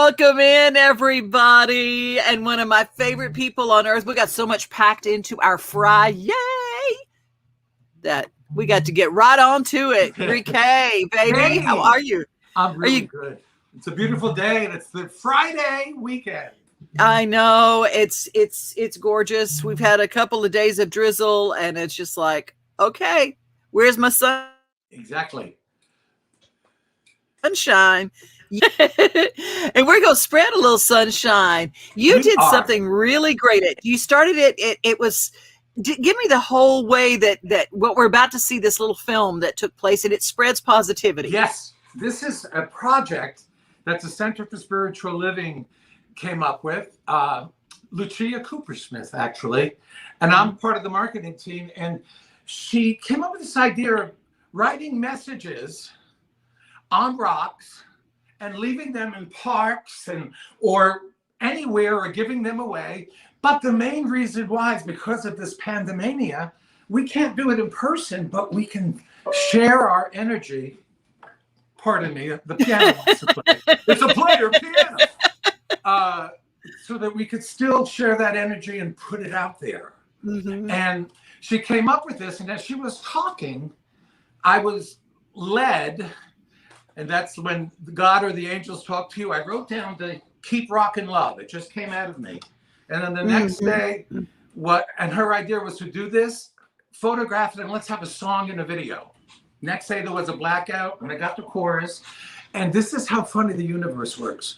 Welcome in, everybody. And one of my favorite people on earth. We got so much packed into our FRI-Yay that we got to get right on to it. Rique, baby, Hey, how are you? I'm really good. It's a beautiful day, and it's the Friday weekend. I know it's gorgeous. We've had a couple of days of drizzle, and it's just like, okay, where's my sun? Exactly. Sunshine. And we're going to spread a little sunshine. You did something really great. You started it was, give me the whole way that what we're about to see, this little film that took place, and it spreads positivity. Yes, this is a project that the Center for Spiritual Living came up with. Lucia Coopersmith, actually, and I'm part of the marketing team, and she came up with this idea of writing messages on rocks and leaving them in parks or anywhere, or giving them away. But the main reason why is because of this pandemania. We can't do it in person, but we can share our energy. Pardon me, the piano wants to play. It's a player piano. So that we could still share that energy and put it out there. Mm-hmm. And she came up with this, and as she was talking, I was led. And that's when God or the angels talk to you. I wrote down the keep rockin' love. It just came out of me. And then the next day, and her idea was to do this, photograph it, and let's have a song and a video. Next day there was a blackout, and I got the chorus. And this is how funny the universe works.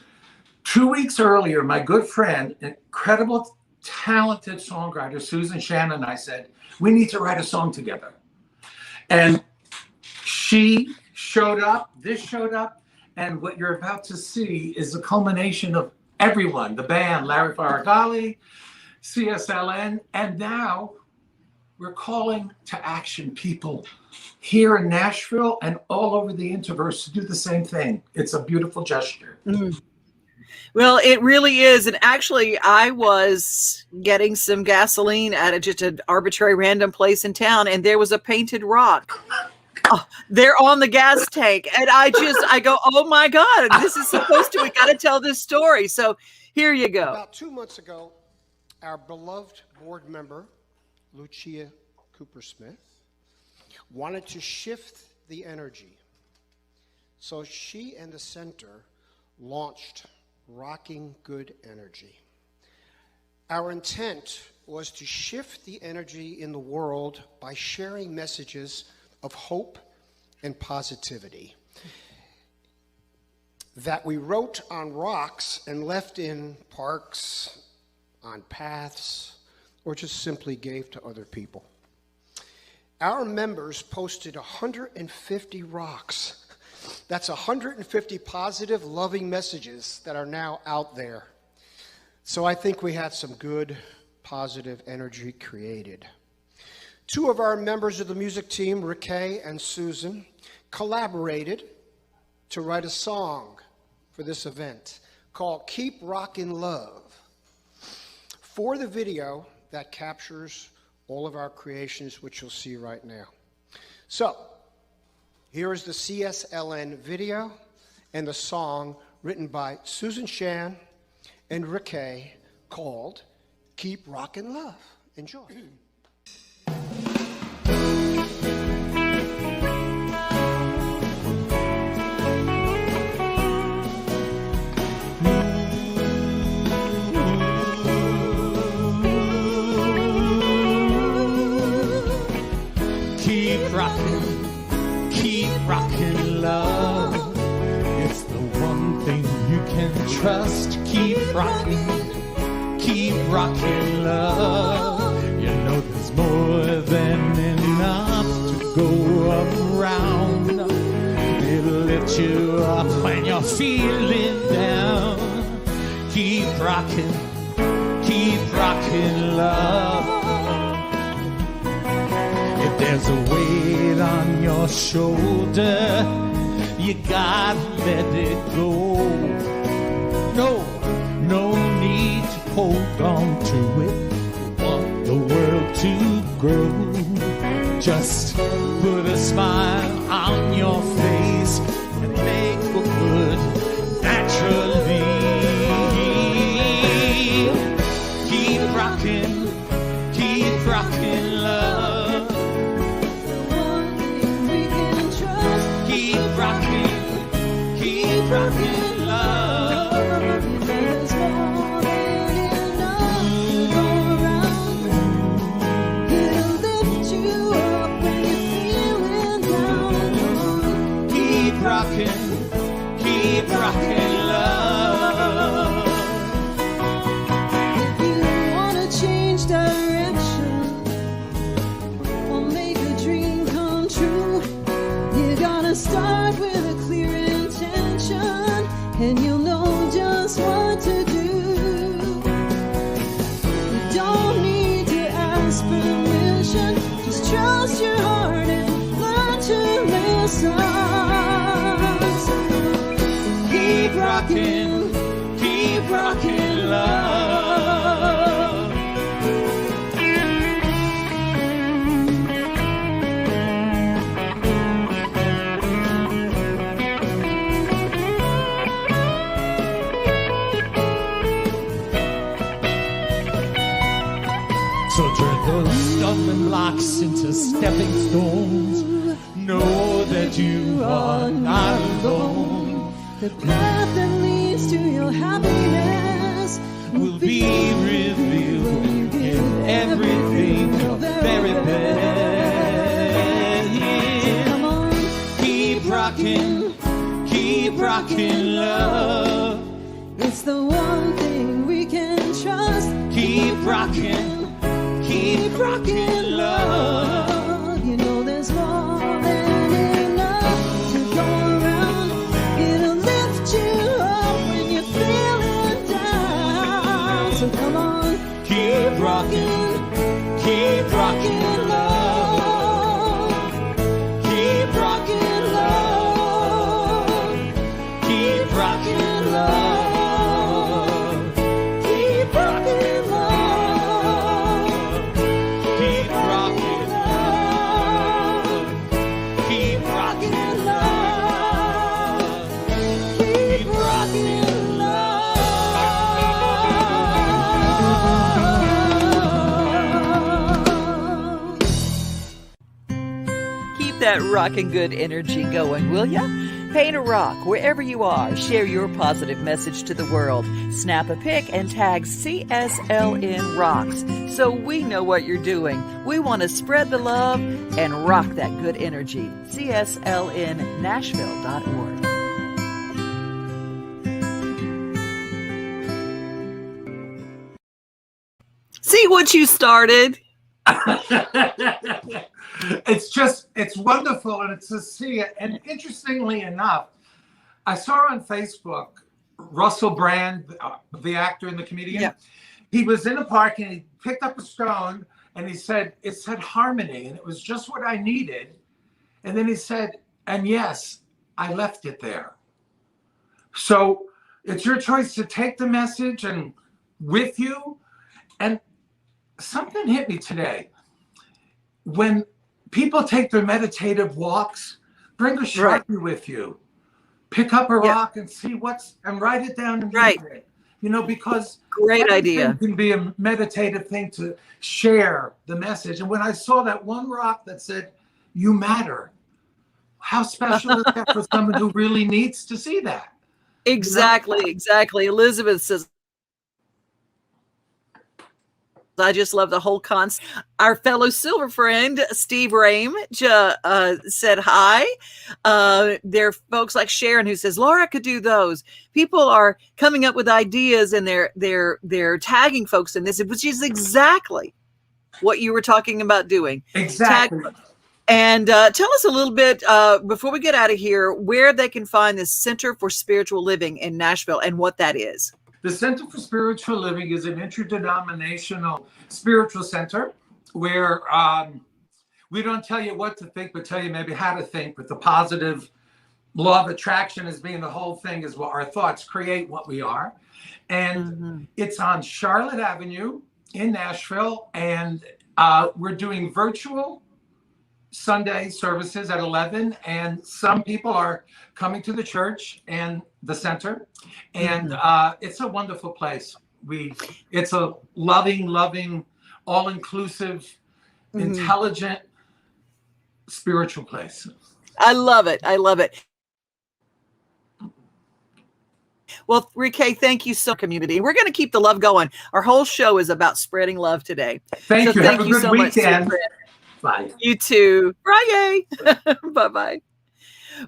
2 weeks earlier, my good friend, incredible, talented songwriter, Susan Shannon, and I said, we need to write a song together. And she showed up, this showed up, and what you're about to see is the culmination of everyone, the band, Larry Faragalli, CSLN, and now we're calling to action people here in Nashville and all over the interverse to do the same thing. It's a beautiful gesture. Mm-hmm. Well, it really is. And actually, I was getting some gasoline at just an arbitrary random place in town, and there was a painted rock. Oh, they're on the gas tank. And I go, oh my God, this is supposed to, we got to tell this story. So here you go. About 2 months ago, our beloved board member, Lucia Coopersmith, wanted to shift the energy. So she and the center launched Rocking Good Energy. Our intent was to shift the energy in the world by sharing messages of hope and positivity that we wrote on rocks and left in parks, on paths, or just simply gave to other people. Our members posted 150 rocks. That's 150 positive, loving messages that are now out there. So I think we had some good, positive energy created. 2 of our members of the music team, Rique and Susan, collaborated to write a song for this event called Keep Rockin' Love for the video that captures all of our creations, which you'll see right now. So here is the CSLN video and the song written by Susan Shan and Rique called Keep Rockin' Love. Enjoy. Keep rockin' love. It's the one thing you can trust. Keep rockin' love. You know there's more than enough to go around. It'll lift you up when you're feeling down. Keep rockin' love. There's a weight on your shoulder, you gotta let it go. No need to hold on to it. You want the world to grow. Just put a smile on your face and make for good naturally. rockin', keep rockin' love. So turn those stumbling blocks into stepping stones. Know that you are not alone. The path that leads to your happiness Will be revealed when you give everything your very best. Yeah. Come on, Keep rockin' love. it's the one thing we can trust. Keep rockin' love. You know there's more than enough to go around. It'll lift you up when you're feeling down. So come on, Keep rockin' love. Keep rockin' love. Keep rockin' love. Keep rockin' love. Keep rockin' love. Keep rockin' love. Keep rockin' love. Keep that rockin' good energy going, will ya? Paint a rock wherever you are. Share your positive message to the world. Snap a pic and tag CSLN Rocks so we know what you're doing. We want to spread the love and rock that good energy. CSLNNashville.org. See what you started? It's wonderful, and it's to see it. And interestingly enough, I saw on Facebook Russell Brand, the actor and the comedian. Yeah. He was in a park and he picked up a stone and he said, it said harmony, and it was just what I needed. And then he said, and yes, I left it there. So it's your choice to take the message and with you. And something hit me today. When people take their meditative walks, bring a Sharpie with you. Pick up a rock and see and write it down and read it. You know, because great idea. It can be a meditative thing to share the message. And when I saw that one rock that said, "You matter," how special is that for someone who really needs to see that? Exactly, You know? exactly. Elizabeth says, I just love the whole concept. Our fellow silver friend, Steve Rame, said hi. There are folks like Sharon who says, Laura could do those. People are coming up with ideas and they're tagging folks in this, which is exactly what you were talking about doing. Exactly. And tell us a little bit, before we get out of here, where they can find the Center for Spiritual Living in Nashville and what that is. The Center for Spiritual Living is an interdenominational spiritual center where we don't tell you what to think, but tell you maybe how to think. But the positive law of attraction as being the whole thing is what our thoughts create what we are. And it's on Charlotte Avenue in Nashville. And we're doing virtual Sunday services at 11, and some people are coming to the church and the center, and it's a wonderful place. It's a loving, all-inclusive, intelligent, spiritual place. I love it. I love it. Well, Rique, thank you so much, community. We're going to keep the love going. Our whole show is about spreading love today. Thank you. Thank Have a you good so weekend. much. Bye. You too. FRI-Yay. Bye-bye.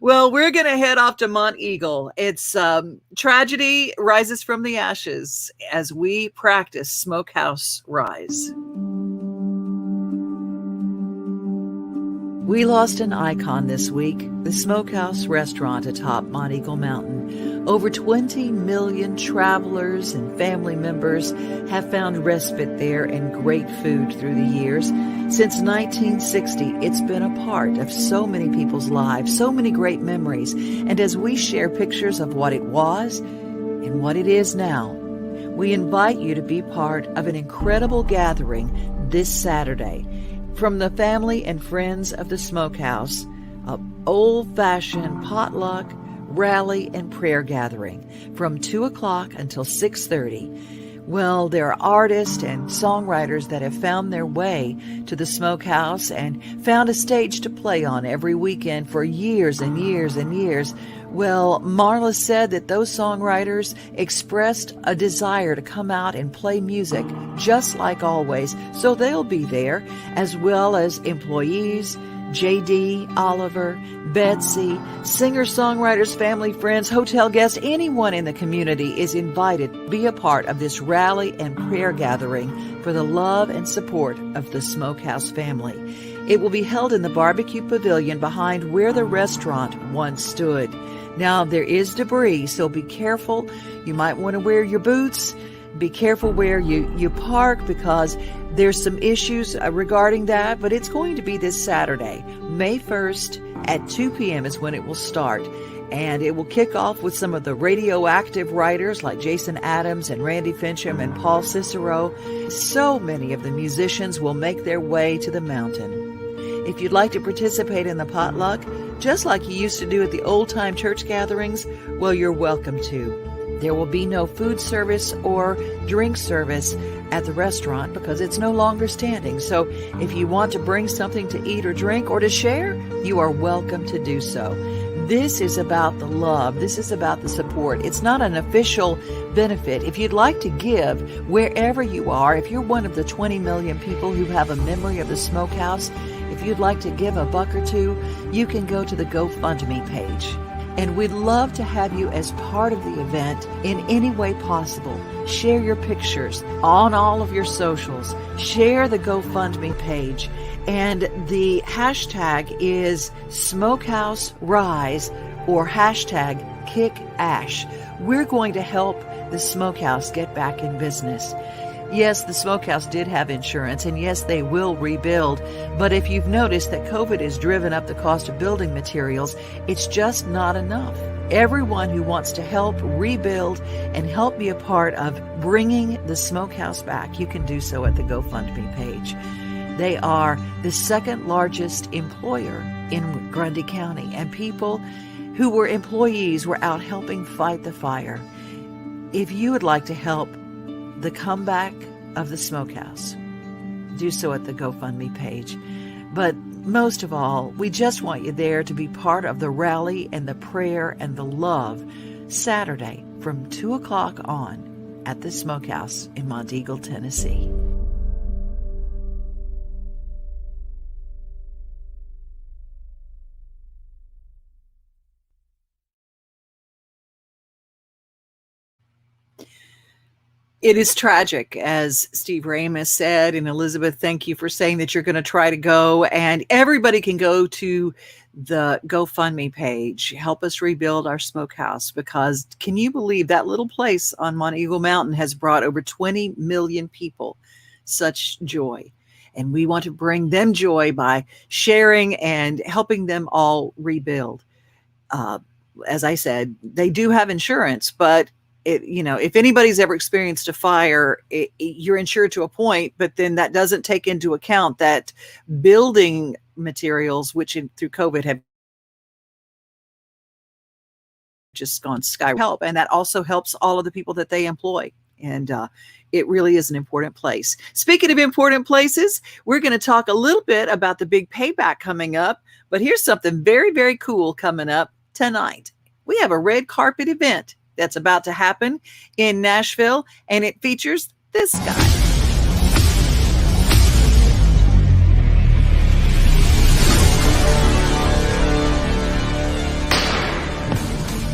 Well, we're going to head off to Mont Eagle. It's tragedy rises from the ashes as we practice Smokehouse Rise. We lost an icon this week, the Smokehouse restaurant atop Mont Eagle Mountain. Over 20 million travelers and family members have found respite there and great food through the years. Since 1960, it's been a part of so many people's lives, so many great memories. And as we share pictures of what it was and what it is now. We invite you to be part of an incredible gathering this Saturday from the family and friends of the Smokehouse, an old-fashioned potluck, rally, and prayer gathering from 2 o'clock until 6:30. Well, there are artists and songwriters that have found their way to the Smokehouse and found a stage to play on every weekend for years and years and years. Well, Marla said that those songwriters expressed a desire to come out and play music just like always, so they'll be there, as well as employees, JD, Oliver, Betsy, singer-songwriters, family, friends, hotel guests, anyone in the community is invited to be a part of this rally and prayer gathering for the love and support of the Smokehouse family. It will be held in the barbecue pavilion behind where the restaurant once stood. Now, there is debris, so be careful. You might want to wear your boots. Be careful where you park, because there's some issues regarding that, but it's going to be this Saturday, May 1st at 2 p.m. is when it will start. And it will kick off with some of the radioactive writers like Jason Adams and Randy Fincham and Paul Cicero. So many of the musicians will make their way to the mountain. If you'd like to participate in the potluck, just like you used to do at the old-time church gatherings, well, you're welcome to. There will be no food service or drink service at the restaurant because it's no longer standing. So if you want to bring something to eat or drink or to share, you are welcome to do so. This is about the love. This is about the support. It's not an official benefit. If you'd like to give wherever you are, if you're one of the 20 million people who have a memory of the Smokehouse, if you'd like to give a buck or two, you can go to the GoFundMe page. And we'd love to have you as part of the event in any way possible. Share your pictures on all of your socials. Share the GoFundMe page. And the hashtag is Smokehouse Rise or hashtag kickASH. We're going to help the Smokehouse get back in business. Yes, the Smokehouse did have insurance, and yes, they will rebuild. But if you've noticed that COVID has driven up the cost of building materials, it's just not enough. Everyone who wants to help rebuild and help be a part of bringing the Smokehouse back, you can do so at the GoFundMe page. They are the second largest employer in Grundy County, and people who were employees were out helping fight the fire. If you would like to help the comeback of the Smokehouse, do so at the GoFundMe page. But most of all, we just want you there to be part of the rally and the prayer and the love Saturday from 2 o'clock on at the Smokehouse in Monteagle, Tennessee. It is tragic, as Steve Ramus said, and Elizabeth, thank you for saying that you're going to try to go, and everybody can go to the GoFundMe page. Help us rebuild our Smokehouse, because can you believe that little place on Monteagle Mountain has brought over 20 million people such joy, and we want to bring them joy by sharing and helping them all rebuild. As I said, they do have insurance, but if anybody's ever experienced a fire, you're insured to a point, but then that doesn't take into account that building materials, which through COVID have just gone sky help. And that also helps all of the people that they employ. And it really is an important place. Speaking of important places, we're going to talk a little bit about the big payback coming up. But here's something very, very cool coming up tonight. We have a red carpet event that's about to happen in Nashville, and it features this guy.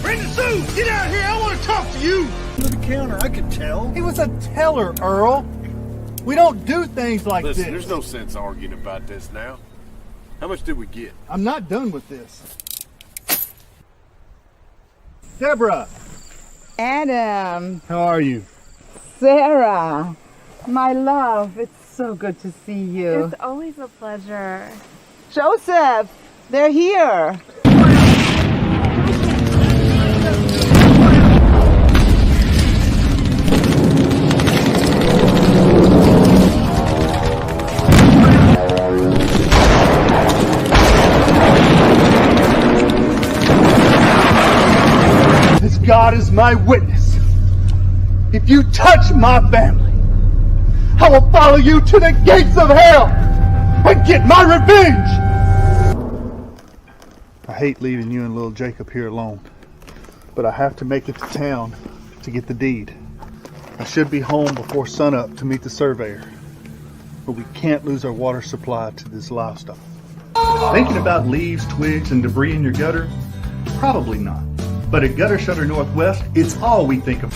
Brenda Sue, get out here. I want to talk to you. To the counter, I could tell. He was a teller, Earl. We don't do things like Listen, this. there's no sense arguing about this now. How much did we get? I'm not done with this. Deborah, Adam, how are you? Sarah, my love, it's so good to see you. It's always a pleasure. Joseph, they're here. my witness. If you touch my family, I will follow you to the gates of hell and get my revenge. I hate leaving you and little Jacob here alone, but I have to make it to town to get the deed. I should be home before sunup to meet the surveyor, but we can't lose our water supply to this livestock. Thinking about leaves, twigs, and debris in your gutter? Probably not. But at Gutter Shutter Northwest, it's all we think of.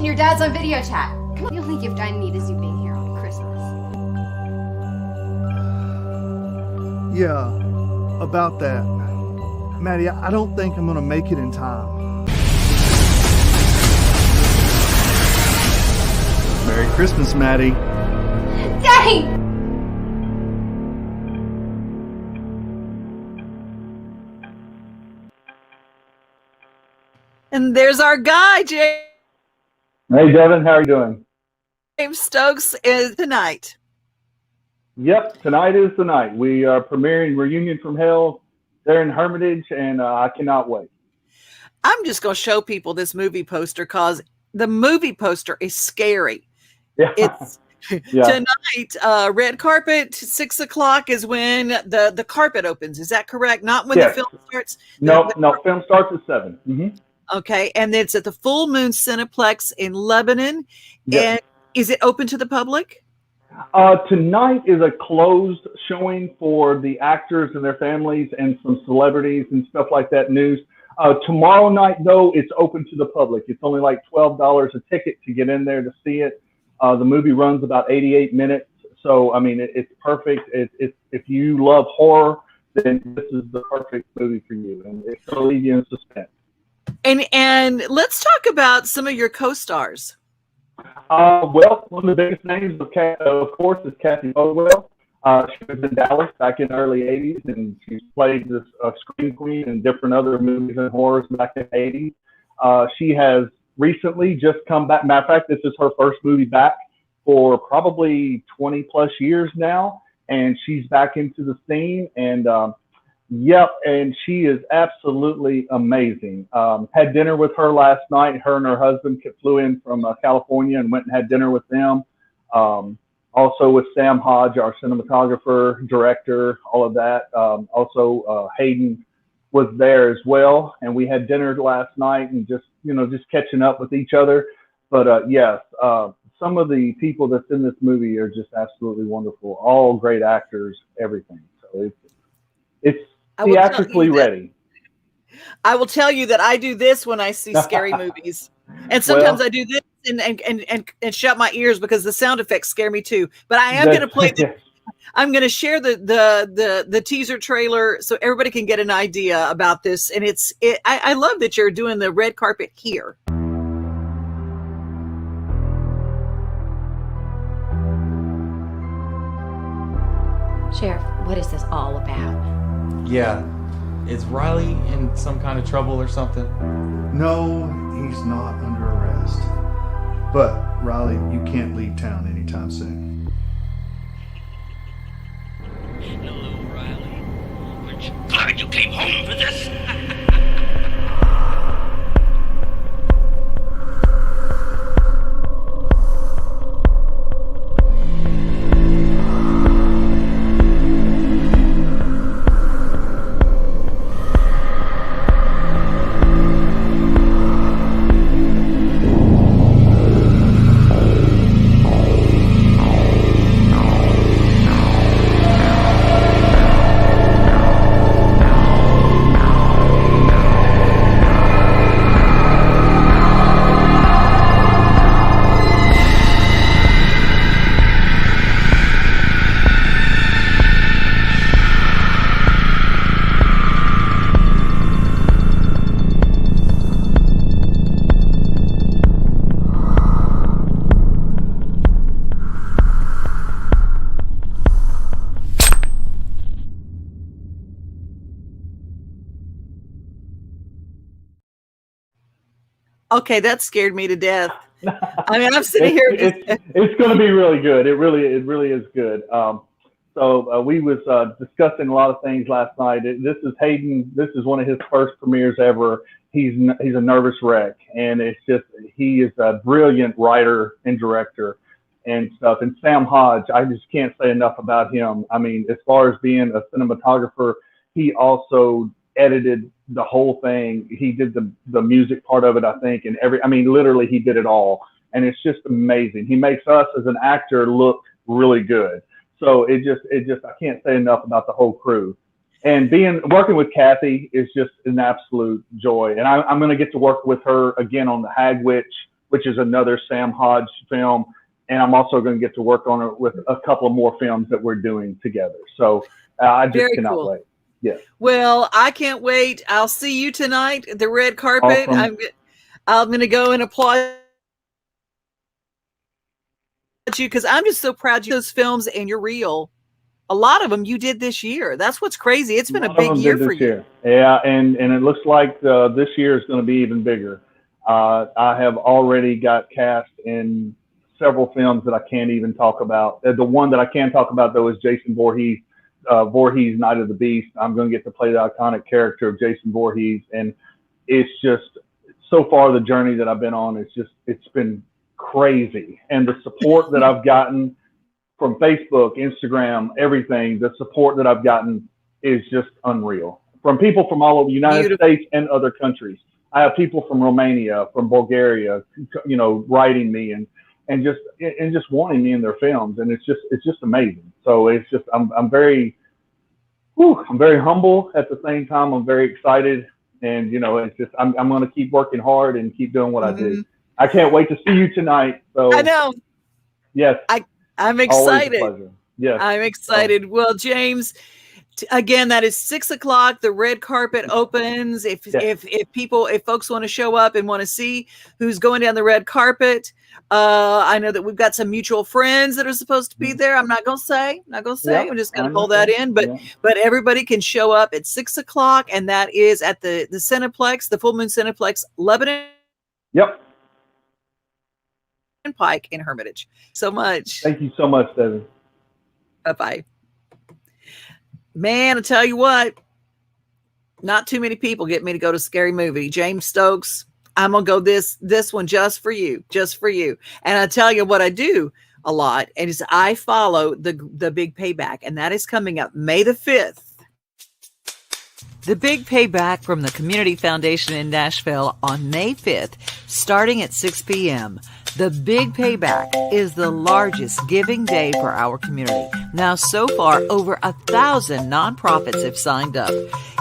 Your dad's on video chat. Come on, the only gift I need is you being here on Christmas. Yeah, about that. Maddie, I don't think I'm gonna make it in time. Merry Christmas, Maddie. Daddy! And there's our guy, James. Hey, Devin, how are you doing? James Stokes is tonight. Yep, tonight is the night. We are premiering Reunion from Hell there in Hermitage, and I cannot wait. I'm just going to show people this movie poster because the movie poster is scary. Yeah. It's tonight, red carpet, 6 o'clock is when the carpet opens. Is that correct? Not when the film starts? No, film starts at 7. Mm-hmm. Okay, and it's at the Full Moon Cineplex in Lebanon. Yep. And is it open to the public? Tonight is a closed showing for the actors and their families and some celebrities and stuff like that, news. Tomorrow night, though, it's open to the public. It's only like $12 a ticket to get in there to see it. The movie runs about 88 minutes. So, I mean, it's perfect. If you love horror, then this is the perfect movie for you. And it's going to leave you in suspense. And let's talk about some of your co-stars. Well, one of the biggest names, of course, is Kathy Bodwell. She was in Dallas back in the early 80s, and she played this Scream Queen in different other movies and horrors back in the 80s. She has recently just come back. Matter of fact, this is her first movie back for probably 20 plus years now, and she's back into the scene. And yep, and she is absolutely amazing. Had dinner with her last night. Her and her husband flew in from California and went and had dinner with them. Also with Sam Hodge, our cinematographer, director, all of that. Also Hayden was there as well, and we had dinner last night and just catching up with each other. But yes, some of the people that's in this movie are just absolutely wonderful. All great actors, everything. So it's theatrically ready. I will tell you that I do this when I see scary movies, and sometimes I do this and shut my ears because the sound effects scare me too. But I am going to play. I'm going to share the teaser trailer so everybody can get an idea about this. And I love that you're doing the red carpet here. Sheriff, what is this all about? Yeah. Is Riley in some kind of trouble or something? No, he's not under arrest. But, Riley, you can't leave town anytime soon. Hello, Riley. Aren't you glad you came home for this? Okay, that scared me to death. I mean, I'm sitting here. It's going to be really good. It really is good. So we was discussing a lot of things last night. This is Hayden. This is one of his first premieres ever. He's a nervous wreck, and he is a brilliant writer and director and stuff. And Sam Hodge, I just can't say enough about him. I mean, as far as being a cinematographer, he also edited the whole thing. He did the music part of it, I think, and literally he did it all. And it's just amazing. He makes us as an actor look really good. So it just I can't say enough about the whole crew. And working with Kathy is just an absolute joy. And I'm going to get to work with her again on The Hag Witch, which is another Sam Hodge film. And I'm also going to get to work on it with a couple of more films that we're doing together. So I just cannot wait. Yeah. Well, I can't wait. I'll see you tonight at the red carpet. Awesome. I'm going to go and applaud you because I'm just so proud of those films, and you're real. A lot of them you did this year. That's what's crazy. It's been a big year for you. Yeah, and it looks like this year is going to be even bigger. I have already got cast in several films that I can't even talk about. The one that I can talk about, though, is Jason Voorhees, Night of the Beast. I'm going to get to play the iconic character of Jason Voorhees, and it's just so far the journey that I've been on. It's been crazy, and the support that I've gotten from Facebook, Instagram, everything, the support that I've gotten is just unreal. From people from all over the United States and other countries. I have people from Romania, from Bulgaria, writing me and just wanting me in their films, and it's just amazing. So it's just I'm very humble at the same time. I'm very excited, and it's just I'm going to keep working hard and keep doing what I do. I can't wait to see you tonight. So I know. Yes. I'm excited. Yes. I'm excited. Well, James, again, that is 6:00. The red carpet opens. If folks want to show up and want to see who's going down the red carpet, I know that we've got some mutual friends that are supposed to be there. I'm not gonna say. Yep, I'm just gonna hold that in. But everybody can show up at 6:00, and that is at the Cineplex, the Full Moon Cineplex, Lebanon. Yep. Pike in Hermitage. So much. Thank you so much, Devin. Bye-bye. Man, I tell you what, not too many people get me to go to a scary movie. James Stokes, I'm gonna go this one just for you. And I tell you what I do a lot, and is I follow the Big Payback, and that is coming up May the 5th. The Big Payback from the Community Foundation in Nashville on May 5th, starting at 6 p.m. The Big Payback is the largest giving day for our community. Now, so far, over 1,000 nonprofits have signed up.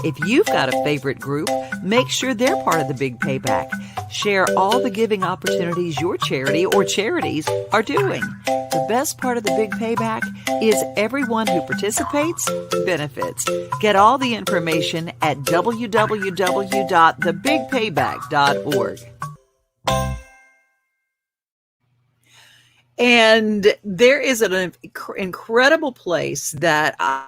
If you've got a favorite group, make sure they're part of the Big Payback. Share all the giving opportunities your charity or charities are doing. The best part of the Big Payback is everyone who participates benefits. Get all the information at www.thebigpayback.org. And there is an incredible place that I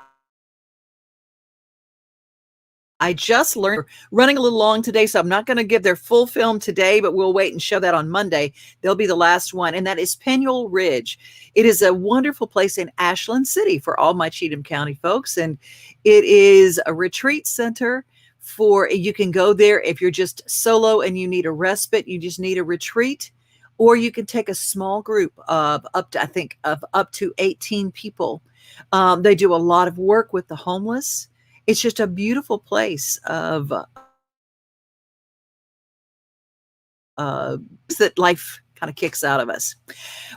just learned, running a little long today, so I'm not going to give their full film today, but we'll wait and show that on Monday. They'll be the last one, and that is Penuel Ridge. It is a wonderful place in Ashland City for all my Cheatham County folks, and it is a retreat center you can go there if you're just solo and you need a respite, you just need a retreat. Or you can take a small group of up to 18 people. They do a lot of work with the homeless. It's just a beautiful place of that life kind of kicks out of us.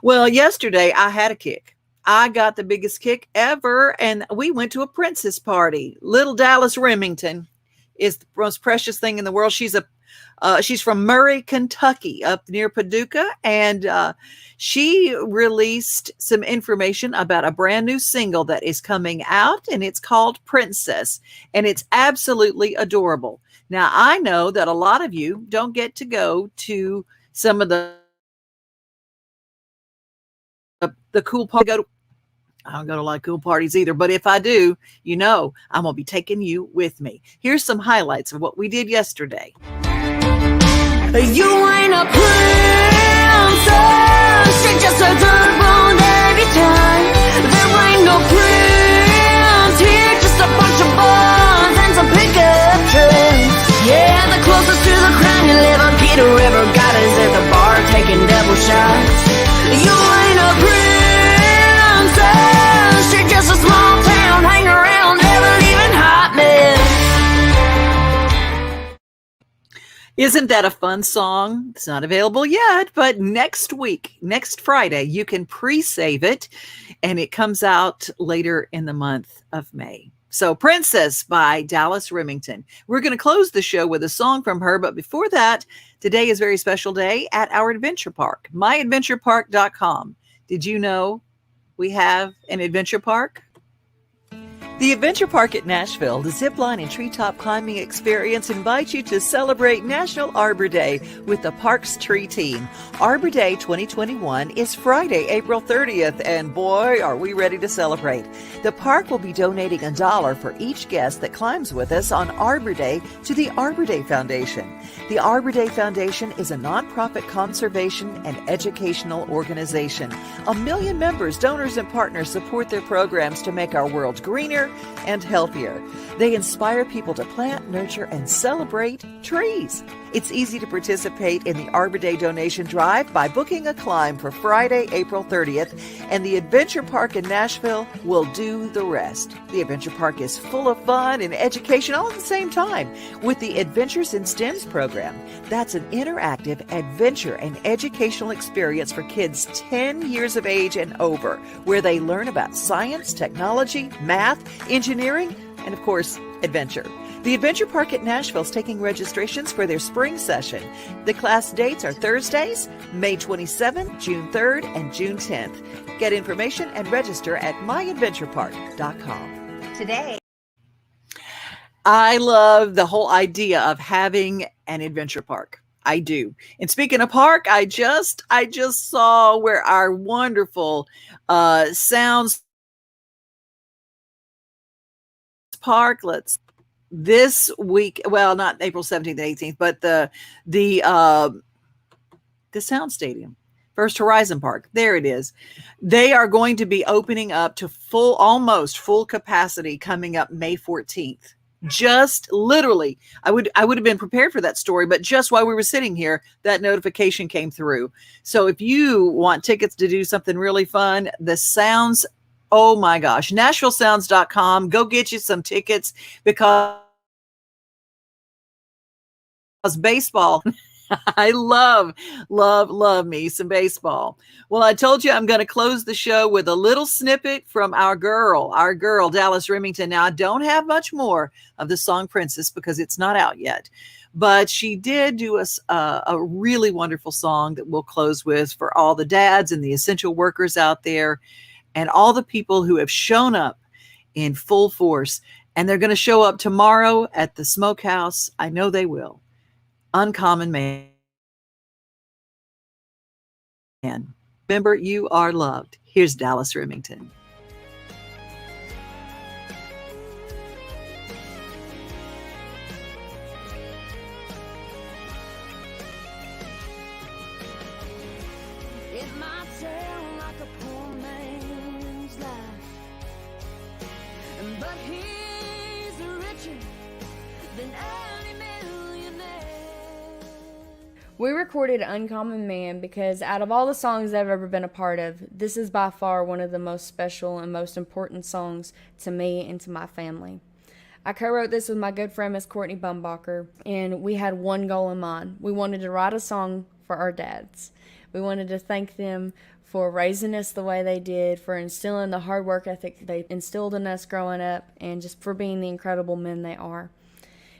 Well, yesterday I had a kick. I got the biggest kick ever, and we went to a princess party. Little Dallas Remington is the most precious thing in the world. She's from Murray, Kentucky, up near Paducah, and she released some information about a brand new single that is coming out, and it's called Princess, and it's absolutely adorable. Now, I know that a lot of you don't get to go to some of the cool parties. I don't go to a lot of cool parties either, but if I do, I'm going to be taking you with me. Here's some highlights of what we did yesterday. You ain't a princess, you're just a dirt bone debutante. There ain't no prince here, just a bunch of buns and some pickup trucks. Yeah, the closest to the crown you'll ever get or ever got is at the bar taking double shots. You ain't a princess, you're just a small town hang around, never leaving hot mess. Isn't that a fun song? It's not available yet, but next week, next Friday, you can pre-save it, and it comes out later in the month of May. So Princess by Dallas Remington. We're going to close the show with a song from her, but before that, today is a very special day at our adventure park, myadventurepark.com. Did you know we have an adventure park? The Adventure Park at Nashville, the zipline and treetop climbing experience, invites you to celebrate National Arbor Day with the Parks Tree Team. Arbor Day 2021 is Friday, April 30th, and boy, are we ready to celebrate. The park will be donating $1 for each guest that climbs with us on Arbor Day to the Arbor Day Foundation. The Arbor Day Foundation is a nonprofit conservation and educational organization. 1 million members, donors, and partners support their programs to make our world greener and healthier. They inspire people to plant, nurture, and celebrate trees. It's easy to participate in the Arbor Day donation drive by booking a climb for Friday, April 30th, and the Adventure Park in Nashville will do the rest. The Adventure Park is full of fun and education all at the same time with the Adventures in STEMs program. That's an interactive adventure and educational experience for kids 10 years of age and over, where they learn about science, technology, math, engineering, and of course, adventure. The Adventure Park at Nashville is taking registrations for their spring session. The class dates are Thursdays, May 27th, June 3rd, and June 10th. Get information and register at myadventurepark.com. Today, I love the whole idea of having an adventure park. I do. And speaking of park, I just saw where our wonderful Sounds Park, this week, well, not April 17th and 18th, but the Sound Stadium, First Horizon Park, there it is. They are going to be opening up to almost full capacity coming up May 14th. Just literally, I would have been prepared for that story, but just while we were sitting here, that notification came through. So if you want tickets to do something really fun, the Sounds, oh my gosh, NashvilleSounds.com, go get you some tickets because baseball, I love me some baseball. Well, I told you I'm going to close the show with a little snippet from our girl, Dallas Remington. Now, I don't have much more of the song Princess because it's not out yet, but she did do us a really wonderful song that we'll close with for all the dads and the essential workers out there and all the people who have shown up in full force. And they're going to show up tomorrow at the Smokehouse. I know they will. Uncommon Man. Remember, you are loved. Here's Dallas Remington. It might sound like a poor man's life, but he's richer than any millionaire. We recorded Uncommon Man because out of all the songs I've ever been a part of, this is by far one of the most special and most important songs to me and to my family. I co-wrote this with my good friend Miss Courtney Bumbacher, and we had one goal in mind. We wanted to write a song for our dads. We wanted to thank them for raising us the way they did, for instilling the hard work ethic they instilled in us growing up, and just for being the incredible men they are.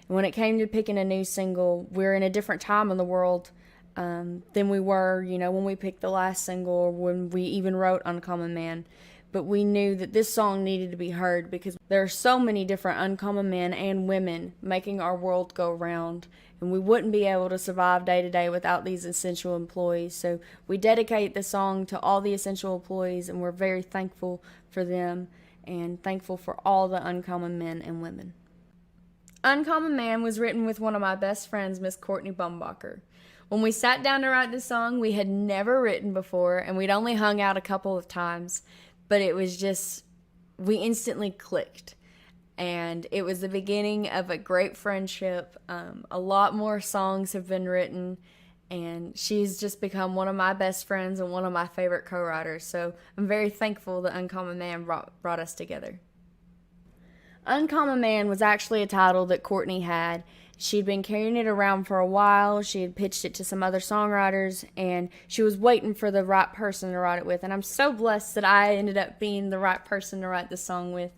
And when it came to picking a new single, we're in a different time in the world than we were, when we picked the last single or when we even wrote Uncommon Man. But we knew that this song needed to be heard because there are so many different uncommon men and women making our world go round, and we wouldn't be able to survive day to day without these essential employees. So we dedicate the song to all the essential employees, and we're very thankful for them and thankful for all the uncommon men and women. Uncommon Man was written with one of my best friends, Miss Courtney Bumbacher. When we sat down to write this song, we had never written before, and we'd only hung out a couple of times, but it was just, we instantly clicked. And it was the beginning of a great friendship. A lot more songs have been written, and she's just become one of my best friends and one of my favorite co-writers. So I'm very thankful that Uncommon Man brought us together. Uncommon Man was actually a title that Courtney had. She'd been carrying it around for a while. She had pitched it to some other songwriters, and she was waiting for the right person to write it with. And I'm so blessed that I ended up being the right person to write this song with.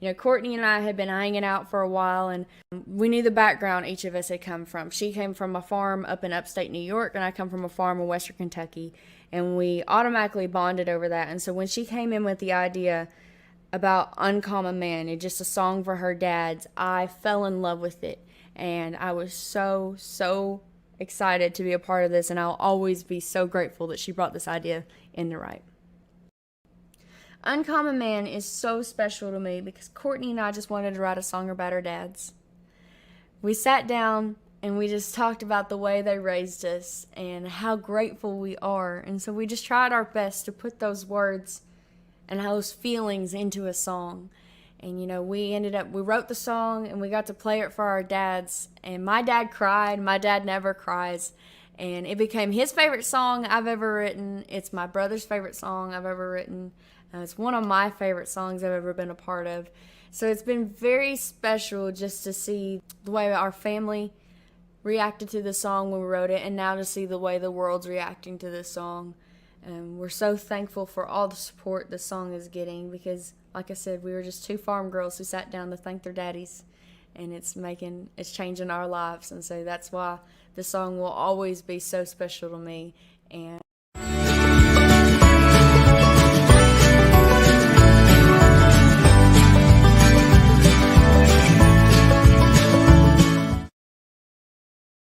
You know, Courtney and I had been hanging out for a while, and we knew the background each of us had come from. She came from a farm up in upstate New York, and I come from a farm in western Kentucky, and we automatically bonded over that. And so when she came in with the idea about Uncommon Man, it's just a song for her dads, I fell in love with it, and I was so excited to be a part of this, and I'll always be so grateful that she brought this idea in to write. Uncommon Man is so special to me because Courtney and I just wanted to write a song about our dads. We sat down and we just talked about the way they raised us and how grateful we are. And so we just tried our best to put those words and those feelings into a song. And, you know, we wrote the song and we got to play it for our dads. And my dad cried. My dad never cries. And it became his favorite song I've ever written. It's my brother's favorite song I've ever written. It's one of my favorite songs I've ever been a part of. So it's been very special just to see the way our family reacted to the song when we wrote it, and now to see the way the world's reacting to this song. We're so thankful for all the support this song is getting because, like I said, we were just two farm girls who sat down to thank their daddies, and it's changing our lives. And so that's why the song will always be so special to me. And